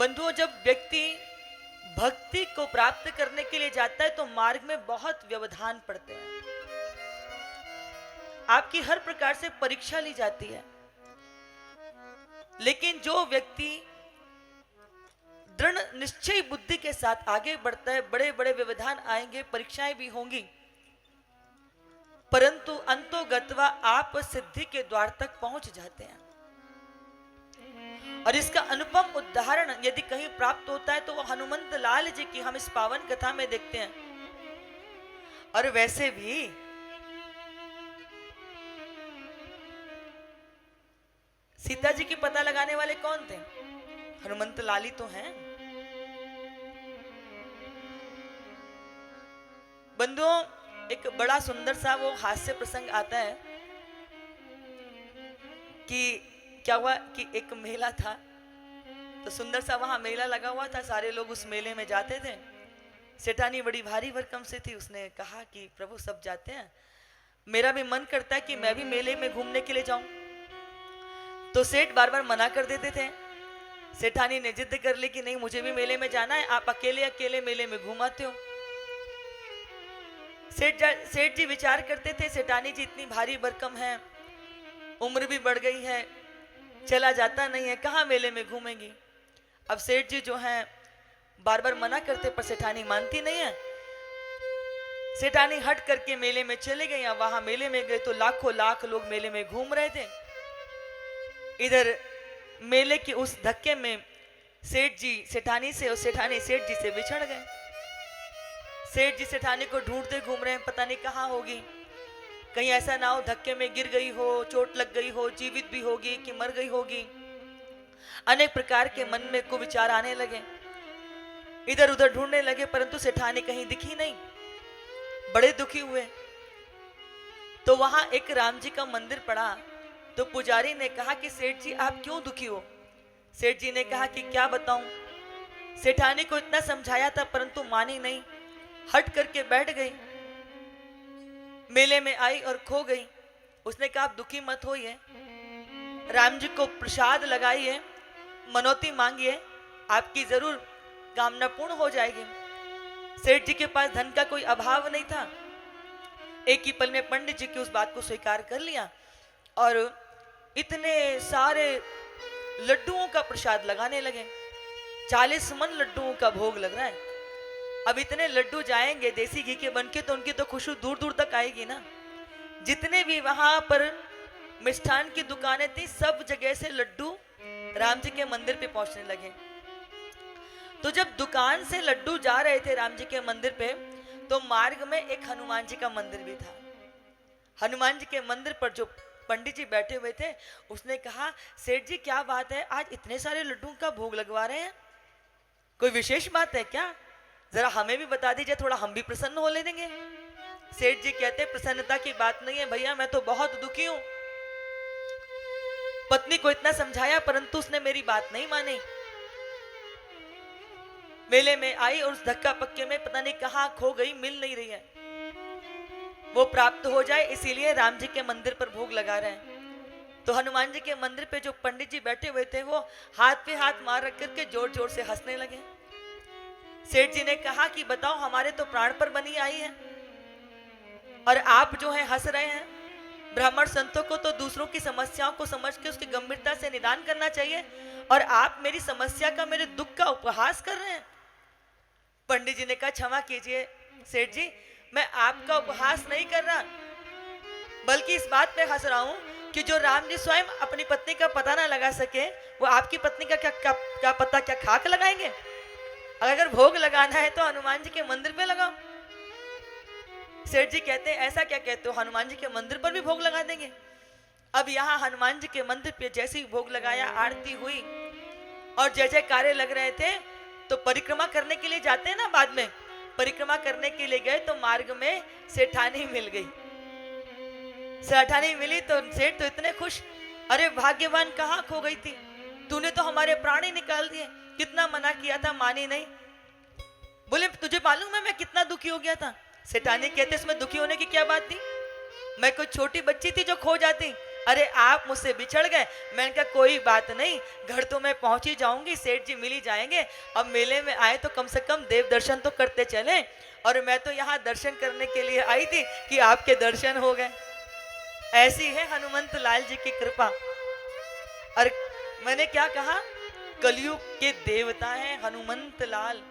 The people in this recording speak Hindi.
बंधुओं, जब व्यक्ति भक्ति को प्राप्त करने के लिए जाता है तो मार्ग में बहुत व्यवधान पड़ते हैं। आपकी हर प्रकार से परीक्षा ली जाती है, लेकिन जो व्यक्ति दृढ़ निश्चय बुद्धि के साथ आगे बढ़ता है, बड़े बड़े व्यवधान आएंगे, परीक्षाएं भी होंगी, परंतु अंतोगत्वा आप सिद्धि के द्वार तक पहुंच जाते हैं। और इसका अनुपम उदाहरण यदि कहीं प्राप्त होता है तो वो हनुमंत लाल जी की हम इस पावन कथा में देखते हैं। और वैसे भी सीता जी की पता लगाने वाले कौन थे? हनुमंत लाल ही तो हैं। बंधुओं, एक बड़ा सुंदर सा वो हास्य प्रसंग आता है कि क्या हुआ कि एक मेला था, तो सुंदर सा वहां मेला लगा हुआ था, सारे लोग उस मेले में जाते थे। सेठानी बड़ी भारी भरकम से थी, उसने कहा कि प्रभु सब जाते हैं, मेरा भी मन करता है कि मैं भी मेले में घूमने के लिए जाऊं। तो सेठ बार बार मना कर देते थे। सेठानी ने जिद कर ली कि नहीं, मुझे भी मेले में जाना है, आप अकेले अकेले मेले में घुमाते हो। सेठ जी विचार करते थे, सेठानी जी इतनी भारी भरकम है, उम्र भी बढ़ गई है, चला जाता नहीं है, कहाँ मेले में घूमेंगी। अब सेठ जी जो हैं बार बार मना करते, पर सेठानी मानती नहीं है। सेठानी हट करके मेले में चले गए। वहां मेले में गए तो लाखों लाख लोग मेले में घूम रहे थे। इधर मेले की उस धक्के में सेठ जी सेठानी से और सेठानी सेठ जी से बिछड़ गए। सेठ जी सेठानी को ढूंढते घूम रहे हैं, पता नहीं कहाँ होगी, कहीं ऐसा ना हो धक्के में गिर गई हो, चोट लग गई हो, जीवित भी होगी कि मर गई होगी। अनेक प्रकार के मन में कुविचार आने लगे, इधर उधर ढूंढने लगे, परंतु सेठानी कहीं दिखी नहीं। बड़े दुखी हुए। तो वहां एक राम जी का मंदिर पड़ा। तो पुजारी ने कहा कि सेठ जी आप क्यों दुखी हो? सेठ जी ने कहा कि क्या बताऊं, सेठानी को इतना समझाया था परंतु मानी नहीं, हट करके बैठ गई, मेले में आई और खो गई। उसने कहा आप दुखी मत होइए, राम जी को प्रसाद लगाइए, मनौती मांगिए, आपकी जरूर कामना पूर्ण हो जाएगी। सेठ जी के पास धन का कोई अभाव नहीं था। एक ही पल में पंडित जी की उस बात को स्वीकार कर लिया और इतने सारे लड्डुओं का प्रसाद लगाने लगे। 40 मन लड्डुओं का भोग लग रहा है। अब इतने लड्डू जाएंगे देसी घी के बनके तो उनकी तो खुशबू दूर दूर तक आएगी ना। जितने भी वहां पर मिष्ठान की दुकानें थी, सब जगह से लड्डू राम जी के मंदिर पे पहुंचने लगे। तो जब दुकान से लड्डू जा रहे थे राम जी के मंदिर पे, तो मार्ग में एक हनुमान जी का मंदिर भी था। हनुमान जी के मंदिर पर जो पंडित जी बैठे हुए थे, उसने कहा सेठ जी क्या बात है, आज इतने सारे लड्डू का भोग लगवा रहे हैं, कोई विशेष बात है क्या? जरा हमें भी बता दीजिए, थोड़ा हम भी प्रसन्न हो लेंगे। सेठ जी कहते प्रसन्नता की बात नहीं है भैया, मैं तो बहुत दुखी हूं। पत्नी को इतना समझाया परंतु उसने मेरी बात नहीं मानी। मेले में आई और उस धक्का पक्के में पता नहीं कहां खो गई, मिल नहीं रही है। वो प्राप्त हो जाए इसीलिए राम जी के मंदिर पर भोग लगा रहे हैं। तो हनुमान जी के मंदिर पे जो पंडित जी बैठे हुए थे, वो हाथ पे हाथ मार रख करके जोर जोर से हंसने लगे। सेठ जी ने कहा कि बताओ, हमारे तो प्राण पर बनी आई है और आप जो है हंस रहे हैं। ब्राह्मण संतों को तो दूसरों की समस्याओं को समझ के उसकी गंभीरता से निदान करना चाहिए, और आप मेरी समस्या का, मेरे दुख का उपहास कर रहे हैं। पंडित जी ने कहा क्षमा कीजिए सेठ जी, मैं आपका उपहास नहीं कर रहा, बल्कि इस बात पे हंस रहा हूं कि जो राम जी स्वयं अपनी पत्नी का पता ना लगा सके, वो आपकी पत्नी का क्या पता, क्या खाक लगाएंगे? अगर भोग लगाना है तो हनुमान जी के मंदिर पे लगाओ। सेठ जी कहते हैं ऐसा क्या कहते हो, हनुमान जी के मंदिर पर भी भोग लगा देंगे। अब यहाँ हनुमान जी के मंदिर पे जैसे ही भोग लगाया, आरती हुई और जय जयकारे लग रहे थे, तो परिक्रमा करने के लिए जाते हैं ना, बाद में परिक्रमा करने के लिए गए तो मार्ग में सेठानी मिल गई। सेठानी मिली तो सेठ तो इतने खुश, अरे भाग्यवान, कहाँ खो गई थी, तूने तो हमारे प्राण ही निकाल दिए, कितना मना किया था, मानी नहीं। बोले तुझे मालूम है मैं कितना दुखी हो गया था? सेठानी कहते इसमें दुखी होने की क्या बात थी, मैं कोई छोटी बच्ची थी जो खो जाती, अरे आप मुझसे बिछड़ गए। मैंने कहा कोई बात नहीं, घर तो मैं पहुंच ही जाऊंगी, सेठ जी मिल ही जाएंगे। अब मेले में आए तो कम से कम देव दर्शन तो करते चले, और मैं तो यहाँ दर्शन करने के लिए आई थी कि आपके दर्शन हो गए। ऐसी है हनुमंत लाल जी की कृपा। और मैंने क्या कहा, कलयुग के देवता हैं हनुमंत लाल।